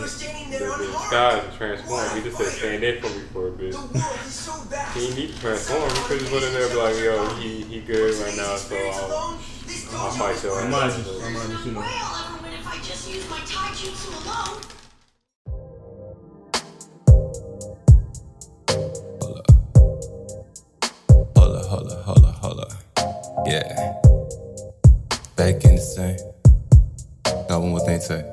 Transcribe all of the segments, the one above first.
disguise and transform. He just said stand in for me for a bit. He didn't need to transform. He could just put in there and be like, yo, he good right now, so I'll fight your ass. If I just use my taijutsu alone. Hold up. Yeah. Back in the same. Got one more thing to say.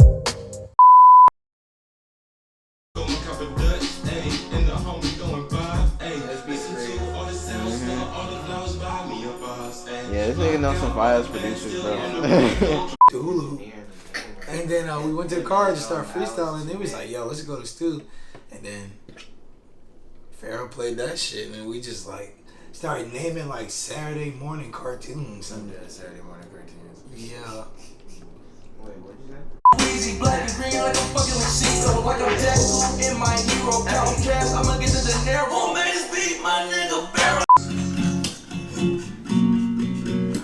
Yeah, this nigga knows some fire producers, bro. To Hulu. And then we went to the car and just started freestyling. And then we was like, yo, let's go to Stu. And then Pharaoh played that shit. And then we just like started naming like Saturday morning cartoons. Yeah, Saturday morning cartoons. Yeah. Wait, what'd you say? Easy black and green like a fucking Mexico, like I'm Deku in my hero count cash. I'ma get to the narrow man, this beat my nigga Barrel.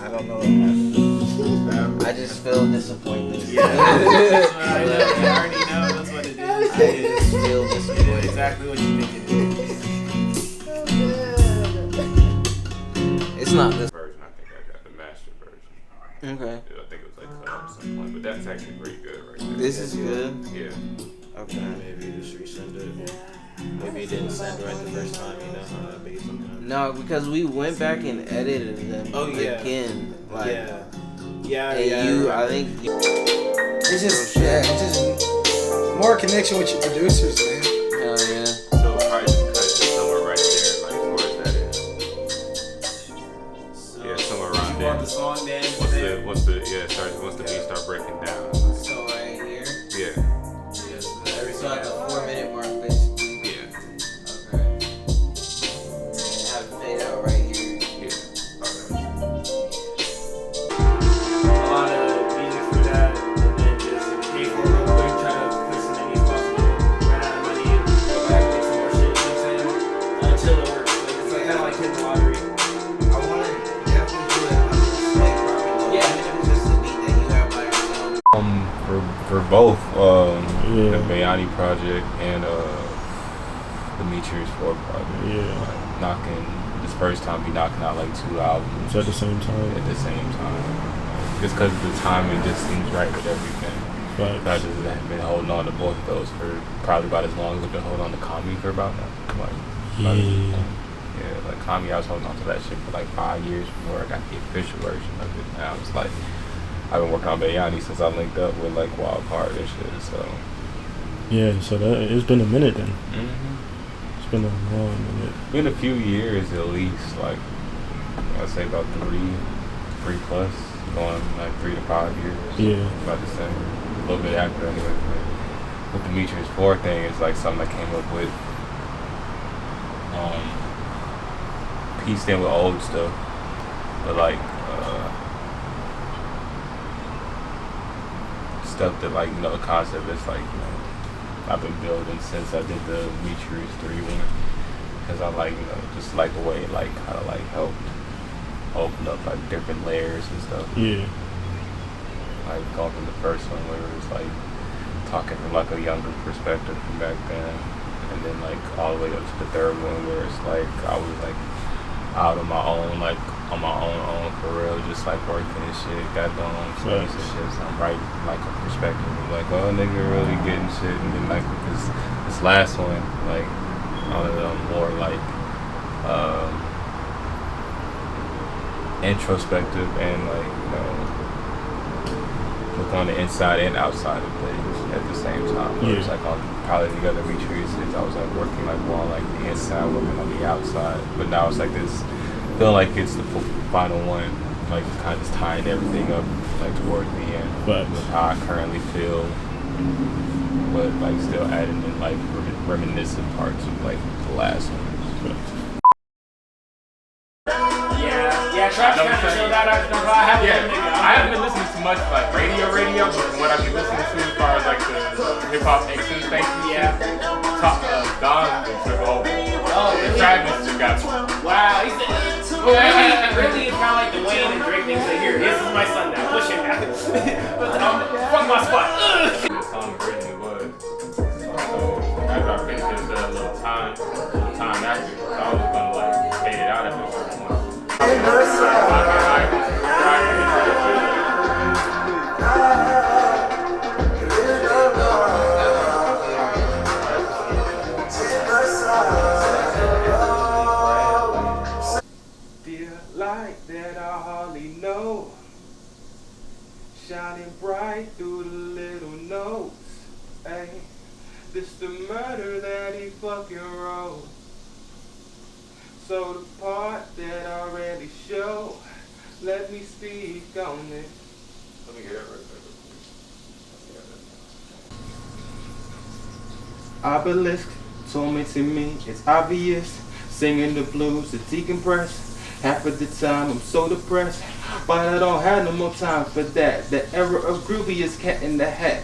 I don't know what happened. I just feel disappointed. Yeah. I already know that's what it is. I just feel It is disappointed. exactly what you think it is. It's not this Version, I think I got the master version. okay. I think it was like cut up at some point, but that's actually pretty good right there. This is good. Yeah. Okay. Maybe just resend it. Maybe you didn't send right the first time, you know how that be sometimes. No, because we went back and edited them again. Like, Yeah, and I think It's just more connection with your producers, man. hell yeah. So probably just cut it somewhere right there, like towards that end. Yeah, somewhere around You there. want the song then? Once the beat start breaking down. So right here. Yeah. So like a 4-minute mark, basically. Yeah. Okay. And have it fade out right here. Yeah. A lot of music for that, and then just pay for it real quick, try to put some money as possible, run out of money, and go back and make some more shit, you know what I'm saying? Until it works. Like, it's like kind of like hitting the lottery. I want to definitely do it on this like probably. Yeah. Even if it's just a beat that you have by yourself. For both the Bayani project and Demetrius Ford project. Like, knocking this first time be knocking out like 2 albums at the same time. Just because the timing just seems right with everything. Right. I just have been holding on to both of those for probably about as long as I've been holding on to Kami for about now. Like Kami, I was holding on to that shit for like 5 years before I got the official version of it. Now it's like I've been working on Bayani since I linked up with like Wild Card and shit. So Yeah, so that it's been a minute then. mm-hmm. It's been a long minute. Been a few years at least. Like I'd say about 3 plus, going like 3 to 5 years. Yeah. About the same. A little bit after anyway. But with the Demetrius Ford thing, it's like something I came up with. Pieced in with old stuff, but like stuff that like the concept is like I've been building since I did the Demetrius 3 one, because I like just like the way it like kind of like helped open up like different layers and stuff. Yeah. Like going from the first one where it was like talking from like a younger perspective from back then, and then like all the way up to the third one where it's like I was like out on my own, like on my own for real, just like working and shit, got done and shit. So I'm writing from like a perspective of like, oh nigga really getting shit, and then like with this last one, like on a more like introspective and like look on the inside and outside of things at the same time. It was like on probably the other retreats, I was like working like more on like the inside, working on the outside. But now it's like this, feeling like it's the final one, like kind of just tying everything up like towards the end. But with how I currently feel, but like still adding in like reminiscent parts of like the last one. Yeah, Trap's kind of chilled out after the I haven't been listening to much like radio, but from what I've been listening to as far as like the hip hop Exen thing, Don took over. And Travis just got wow, he said, really it's kind of like the Wayne and Drake thing. Say, here, this is my son now, push him out. Fuck my spot. The song originally was. time after. So I was gonna like fade it out at a certain point. Dear light that I hardly know, shining bright through the little notes. Ay, this the murder that he fucking wrote. So the part that I already show, let me speak on it. Let me get that right there. Obelisk tormenting me, it's obvious. Singing the blues to decompress. Half of the time I'm so depressed, but I don't have no more time for that. The era of groovy is cat in the hat.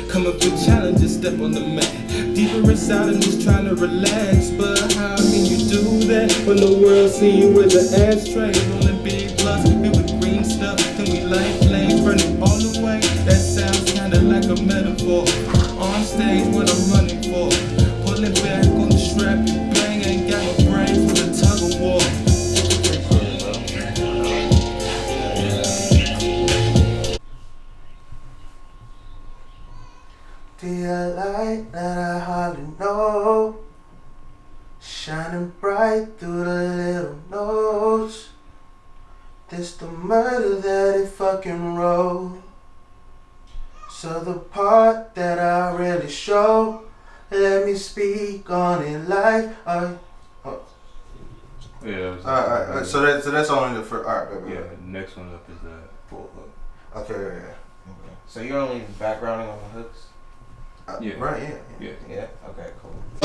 Come up with challenges, step on the mat. Deeper inside I'm just trying to relax, but how can you do that when the world see you with an ashtray? Rolling big blunts, filled with green stuff, then we light flames burning all the way. That sounds kinda like a metaphor. On stage, what I'm running for. Pulling back on the strap, you bang, ain't got no brain for the tug of war. Dear light that I hardly know, shining bright through the little notes. This the murder that it fucking wrote. So the part that I really show, let me speak on it like Yeah. Alright, so that's only the first. Alright, Yeah, the next one up is the full hook. Okay, yeah. So you're only backgrounding on the hooks? Yeah. Right, yeah. Yeah? Okay, cool. I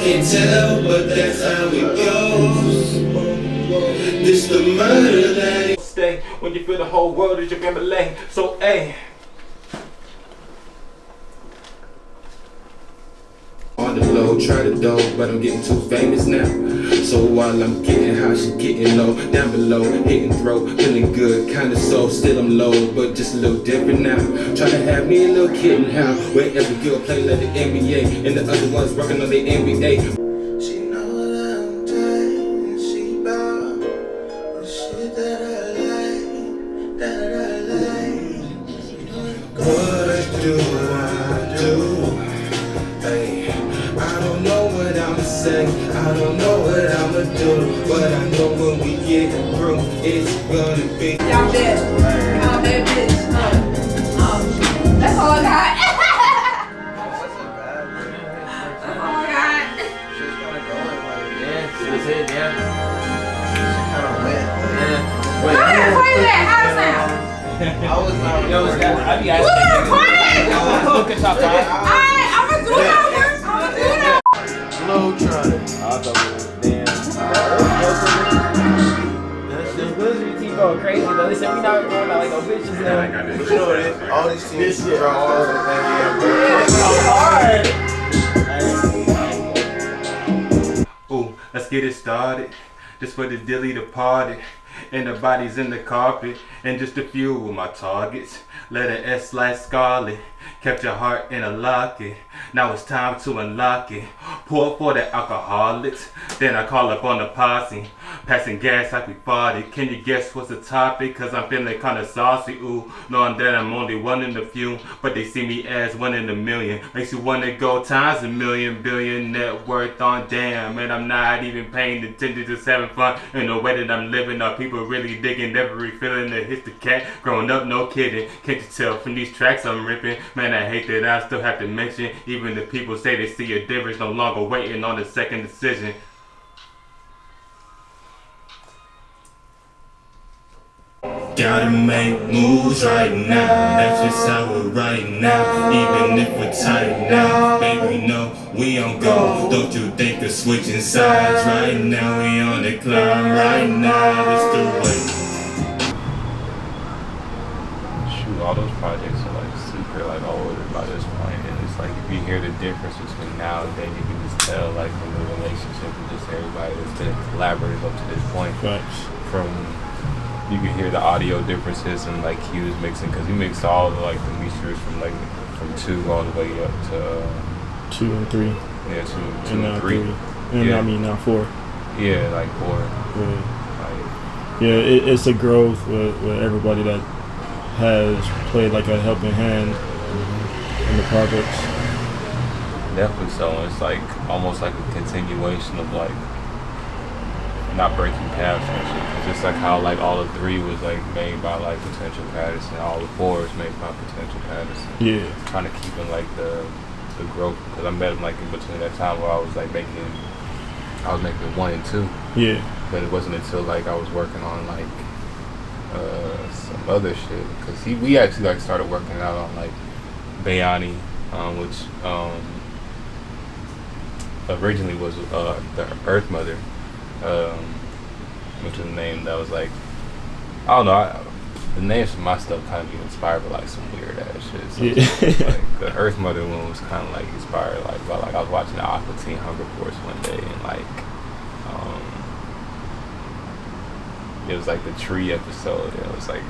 can tell, but that's how it goes. This the murder that stay when you feel the whole world is your family. So, hey. On the low, try to dough, but I'm getting too famous now. So while I'm getting high, she getting low. Down below, hitting throw, feeling good, kinda so. Still I'm low, but just a little different now. Trying to have me a little kid and how. Where every girl play like the NBA, and the other ones working on the NBA. She know that I'm tight, and she bout the shit that I like, What do I do? Hey, I don't know what I'ma say, I don't know what I'ma do, but I know when we get through, it's gonna be. Y'all bet. Y'all bet, bitch. That's all I got. That's all I got. She's kinda going like, Yeah, she was hit, yeah. she's kinda wet. Why are you playing that? How does that sound? I was not Yo, it's got, I be Look asking. at her playing! Look at top five. Alright, I'ma do that one. I'ma do that. Slow trying. I thought it was damn. This Blizzard team going crazy though. They said we not going out like no bitches now. I got this. But you know what it is? All these teams drop balls and Hard. Ooh, let's get it started. Just for the dilly departed. And the bodies in the carpet. And just a few of my targets. Letter S like Scarlet. Kept your heart in a locket. Now it's time to unlock it. Pour for the alcoholics. Then I call up on the posse. Passing gas like we farted. Can you guess what's the topic? Cause I'm feeling kinda saucy. Ooh, knowing that I'm only one in a few. But they see me as one in a million. Makes you wanna go times a million, billion net worth on damn. And I'm not even paying attention, just having fun. In the way that I'm living, are people really digging every feeling that hits the cat? Growing up, no kidding. Can't you tell from these tracks I'm ripping? Man, I hate that I still have to mention. Even if people say they see a difference, no longer waiting on a second decision. Gotta make moves right now. That's just how we're right now. Even if we're tight now, baby, no, we on go. Don't you think of switching sides right now? We on the climb right now. It's the way. Shoot, all those projects are like super like old by this point, and it's like if you hear the difference between now and then, you can just tell like from the relationship and just everybody that's been collaborative up to this point. Facts. From you can hear the audio differences and like he was mixing because he mixed all the like the mixtures from from 2 all the way up to 2 and 3. yeah, 2 And now and 3. 3. And Yeah. I mean now 4. Yeah, like 4. Yeah. Like, Yeah, it's a growth with everybody that has played like a helping hand in the projects. definitely so. It's like almost like a continuation of like not breaking paths and shit. 'Cause it's like how like all of 3 was like made by like Potential Patterson, all of 4 was made by Potential Patterson. Yeah. Trying to keep in like the growth, because I met him like in between that time where I was making 1 and 2. Yeah. But it wasn't until like I was working on like some other shit, because we actually like started working out on like Bayani, which originally was the Earth Mother, which was a name that was like, I don't know, the names for my stuff kind of be inspired by like some weird ass shit. So Yeah. like the Earth Mother one was kind of like inspired like by like I was watching the Aqua Teen Hunger Force one day, and like it was like the tree episode. It was like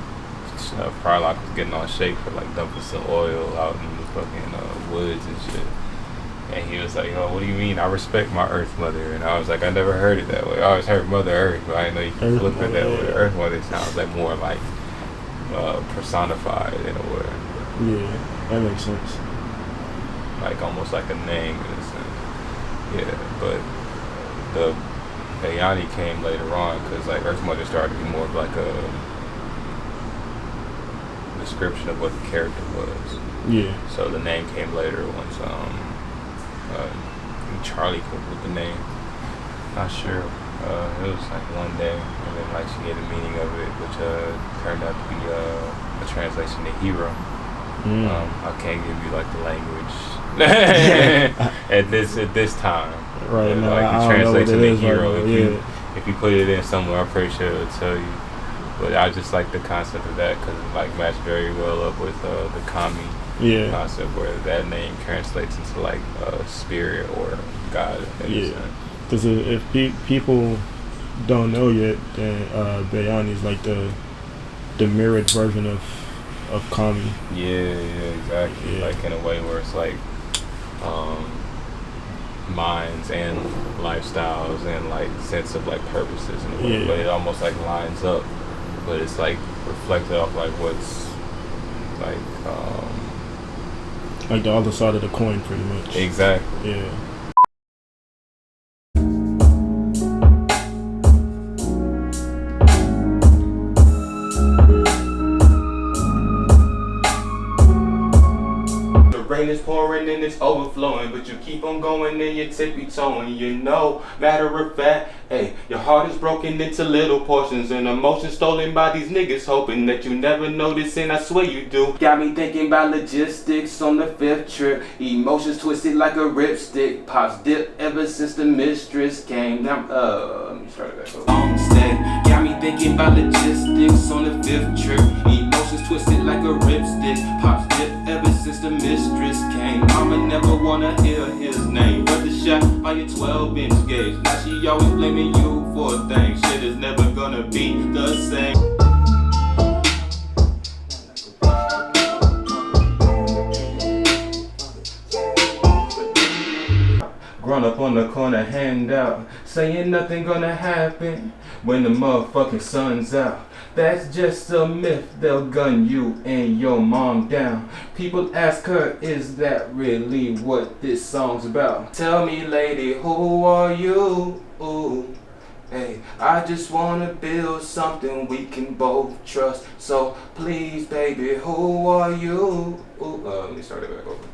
Frylock was getting on shake for like dumping some oil out in the fucking woods and shit. And he was like, "Oh, what do you mean? I respect my Earth Mother." And I was like, "I never heard it that way. I always heard Mother Earth, but I didn't know you could flip it that way. Earth Mother sounds like more like personified in a way." Yeah, that makes sense. Like almost like a name in a sense. Yeah, but the Bayani came later on, because like Earth Mother started to be more of like a description of what the character was. Yeah. So the name came later once Charlie came up with the name. Not sure. It was like one day, and then like she gave the meaning of it, which turned out to be a translation to hero. I can't give you like the language at this time. Right. No, like I the don't know what translation it to is hero. right now, If you put it in somewhere, I'm pretty sure it'll tell you. But I just like the concept of that, because it like matched very well up with the kami concept, where that name translates into like spirit or God. Yeah. Because if people don't know yet, then Bayani is like the mirrored version of kami. Yeah, exactly. Yeah. Like in a way where it's like minds and lifestyles and like sense of like purposes in a way, but it almost like lines up, but it's like reflected off like what's like the other side of the coin, pretty much. Exactly. Yeah. Rain is pouring and it's overflowing, but you keep on going and you're tippy-toeing, you know. Matter of fact, hey, your heart is broken into little portions and emotions stolen by these niggas, hoping that you never notice, and I swear you do. Got me thinking about logistics on the 5th trip, emotions twisted like a ripstick, pops dip ever since the mistress came. Now, let me start it back over. Got me thinking about logistics on the 5th trip, emotions twisted like a ripstick, pops dip ever since the mistress came. Mama never wanna hear his name, but the shot by your 12-inch gauge. Now she always blaming you for things. Shit is never gonna be the same. Grown up on the corner, hand out, saying nothing gonna happen when the motherfucking sun's out. That's just a myth, they'll gun you and your mom down. People ask her, is that really what this song's about? Tell me, lady, who are you? Ooh. Hey, I just wanna build something we can both trust. So please, baby, who are you? Ooh. Let me start it back over.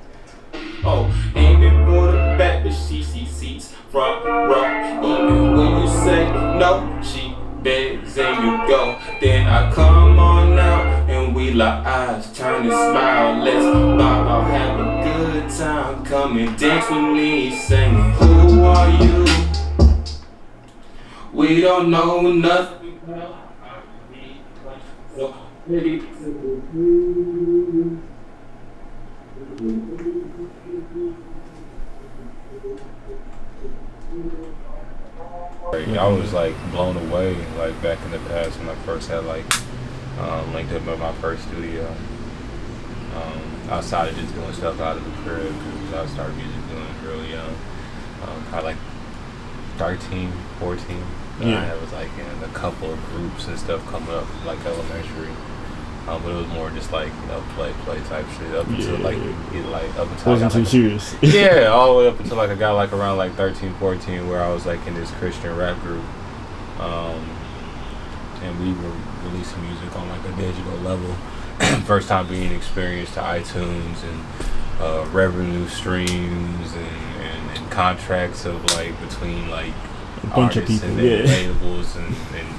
Oh, aiming for the back, but she seats front row. Even when you say no, she begs and you go. Then I come on out and we lock eyes, turn and smile. Let's vibe out, have a good time. Come and dance with me, singing. Who are you? We don't know nothing. I was like blown away like back in the past when I first had like linked up with my first studio. outside of just doing stuff out of the crib, because I started music doing it real young. Probably like 13, 14. I was like in a couple of groups and stuff coming up, like elementary. But it was more just like, you know, play type shit up until up until wasn't too serious. Yeah, all the way up until like I got like around like 13, 14, where I was like in this Christian rap group. And we were releasing music on like a digital level. First time being experienced to iTunes and revenue streams and contracts of like between like a bunch of artists people, and labels and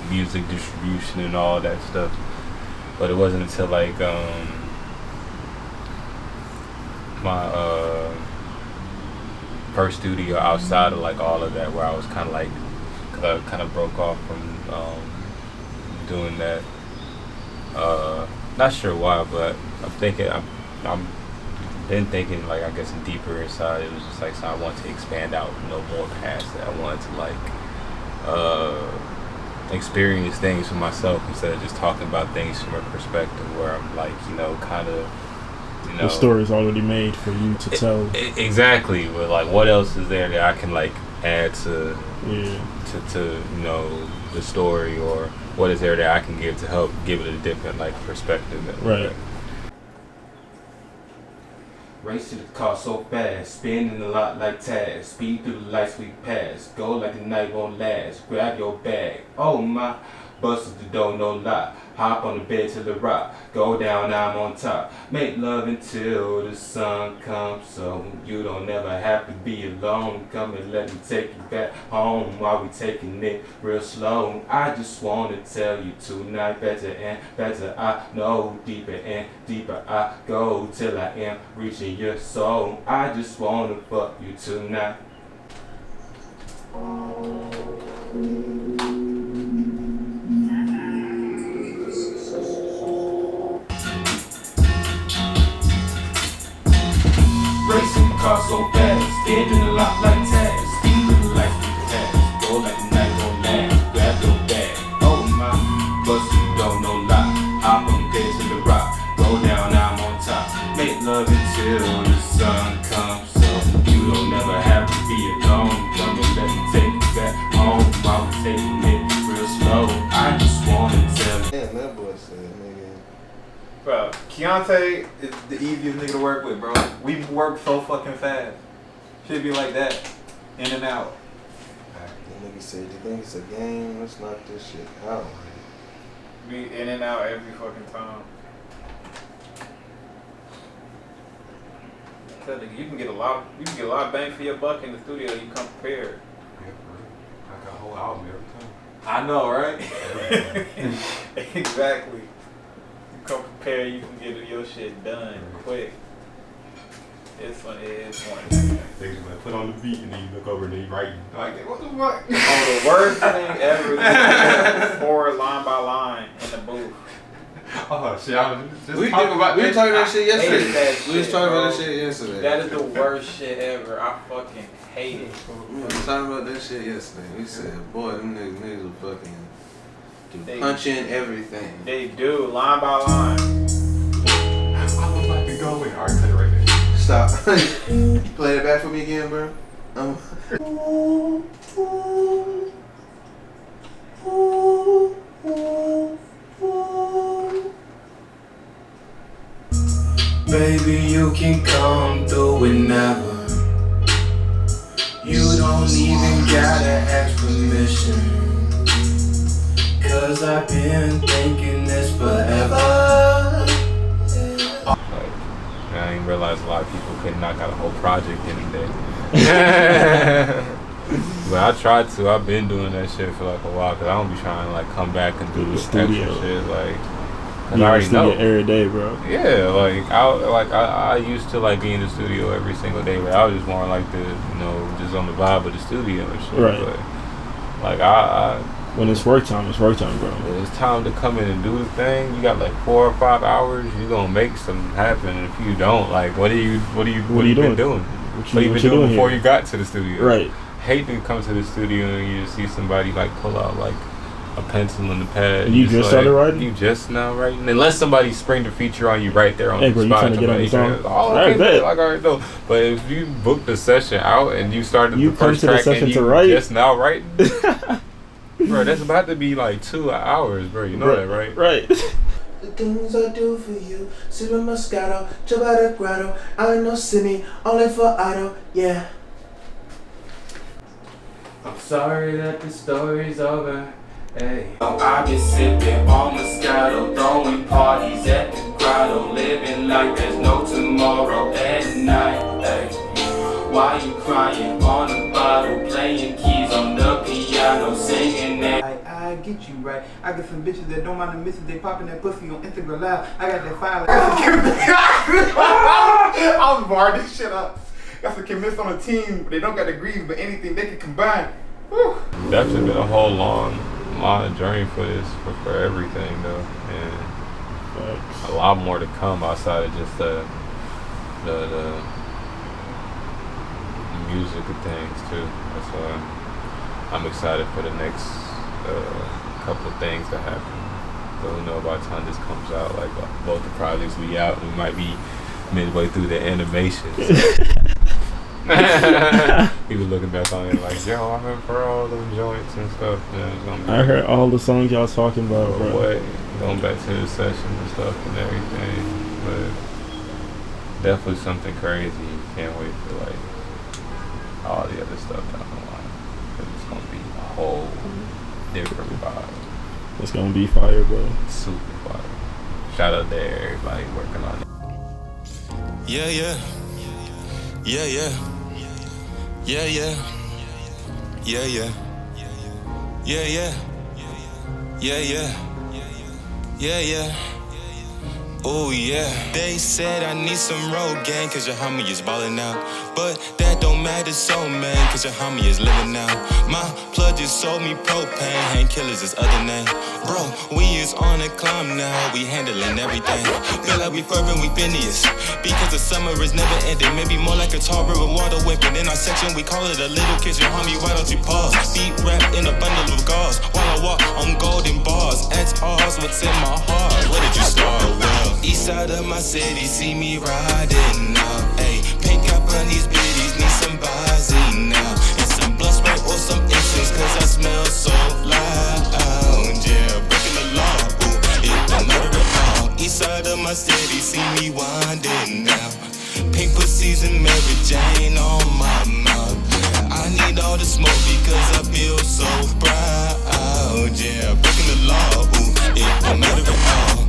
music distribution and all that stuff. But it wasn't until like my first studio outside of like all of that where I was kind of like, cause I kind of broke off from doing that. Not sure why, but I'm been thinking like, I guess deeper inside, it was just like, so I want to expand out, you know, more past that. I wanted to like experience things for myself instead of just talking about things from a perspective where I'm like, you know, kind of, you know, the story's already made for you to tell. Exactly, but like, what else is there that I can like add to you know, the story, or what is there that I can give to help give it a different like perspective? Right. Race to the car so fast, spinning a lot like Taz. Speed through the lights we pass, go like the night won't last. Grab your bag, oh my, busted the door, no lie. Hop on the bed till the rock, go down, I'm on top. Make love until the sun comes, so you don't ever have to be alone. Come and let me take you back home while we taking it real slow. I just wanna tell you tonight, better and better I know. Deeper and deeper I go till I am reaching your soul. I just wanna fuck you tonight. Racing the car so fast, spinning a lot like Taz. Speed through the lights we pass, go like the night won't last. Grab your bag, oh my, bust you don't no lie. Hop on the bed to the rock, go down, I'm on top. Make love until the sun comes, so you don't never have to be alone. Come and let me take you back home while we taking it real slow. I just wanna tell you. Damn, that boy said, nigga. Bro, Keontae is the easiest nigga to work with, bro. We work so fucking fast. Should be like that. In and out. The nigga said, you think it's a game? Let's knock this shit out. Be in and out every fucking time. I tell you, you can get a lot of bang for your buck in the studio. You come prepared. Like a whole album every time. I know, right? Exactly. You come prepared, you can get your shit done quick. It's fun. It's fun. They just like put on the beat and then you look over and then you write. Like, what the fuck? Oh, the worst thing ever is forward line by line in the booth. Oh shit! I was just We talking about were talking about that shit Hate yesterday. that We was shit, talking about bro. that shit yesterday. That is the worst shit ever. I fucking hate it. We was talking about that shit yesterday. We said, boy, them niggas will fucking punch in everything. They do, line by line. I'm about to go in. Alright, cut it right there. Stop. Play it back for me again, bro. Baby, you can come through whenever. You don't even gotta ask permission. Cause I've been thinking this forever. Like, I didn't realize a lot of people couldn't knock out a whole project in a day. But I tried to. I've been doing that shit for like a while because I don't be trying to like come back and do this extra shit. Like, cause I already know every day, bro. Yeah, I used to like be in the studio every single day, but I was just more like the, you know, just on the vibe of the studio and shit. Right. But like I when it's work time, bro. It's time to come in and do the thing. You got like 4 or 5 hours. You gonna make something happen. And if you don't, like, what are you been doing? What you been doing before you got to the studio? Right. Hate to come to the studio and you just see somebody like pull out like a pencil and a pad. And you just started writing? You just now writing? Unless somebody spring the feature on you right there on Hey, the bro, you spot. trying to get on the song? Oh, I okay, bet. like I already know. But if you booked the session out and you started You the come first to the track session and to you write? just now writing, bro, that's about to be like 2 hours, bro. You know that, right? Right. The things I do for you, sipping Moscato, jump out of grotto. I ain't no semi, only for auto, yeah. I'm sorry that the story's over. Hey. I've been sipping on Moscato, throwing parties at the grotto, living like there's no tomorrow at night. Hey. Why you crying on the bottle, playing keys on the piano, singing that? I get you right. I got some bitches that don't mind the misses. They popping that pussy on Instagram Live. I got that file. I was barring this shit up. Got some commits on a team. They don't got degrees, but anything they can combine. Whew. Definitely been a whole long journey for this, for everything though, and a lot more to come outside of just the music of things too. That's why I'm excited for the next couple of things that happen. So we know by the time this comes out, like both the projects we out, we might be midway through the animations. People looking back on it like, yo, I remember all them joints and stuff. Yeah, I heard all the songs y'all was talking about, bro. Going back to the sessions and stuff and everything, but definitely something crazy. Can't wait for like all the other stuff down the line. Cause it's gonna be a whole different vibe. It's gonna be fire, bro. Super fire. Shout out to everybody working on it. Yeah, yeah. Yeah, yeah. Yeah, yeah. Yeah, yeah. Yeah, yeah. Yeah, yeah. Yeah, yeah. Oh yeah. They said I need some road gang cause your homie is ballin' out. But that don't matter so man cause your homie is living now. My plug just sold me propane, Hank Killers is other name. Bro, we is on a climb now, we handling everything. Feel like we fervent, we Phineas. Because the summer is never ending. Maybe more like a tall river water whipping. In our section we call it a little kiss. Your homie, why don't you pause? Feet wrapped in a bundle of gauze. While I walk on golden bars. Ask ours what's in my heart. Where did you start? Well, east side of my city, see me riding now. Ayy, pink up on these bitties, need some Bazzi now. And some blood spray or some incense, cause I smell so loud. Yeah, breaking the law, ooh, it don't matter at all. East side of my city, see me winding now. Pink pussies and Mary Jane on my mouth. I need all the smoke because I feel so proud. Yeah, breaking the law, ooh, it don't matter at all.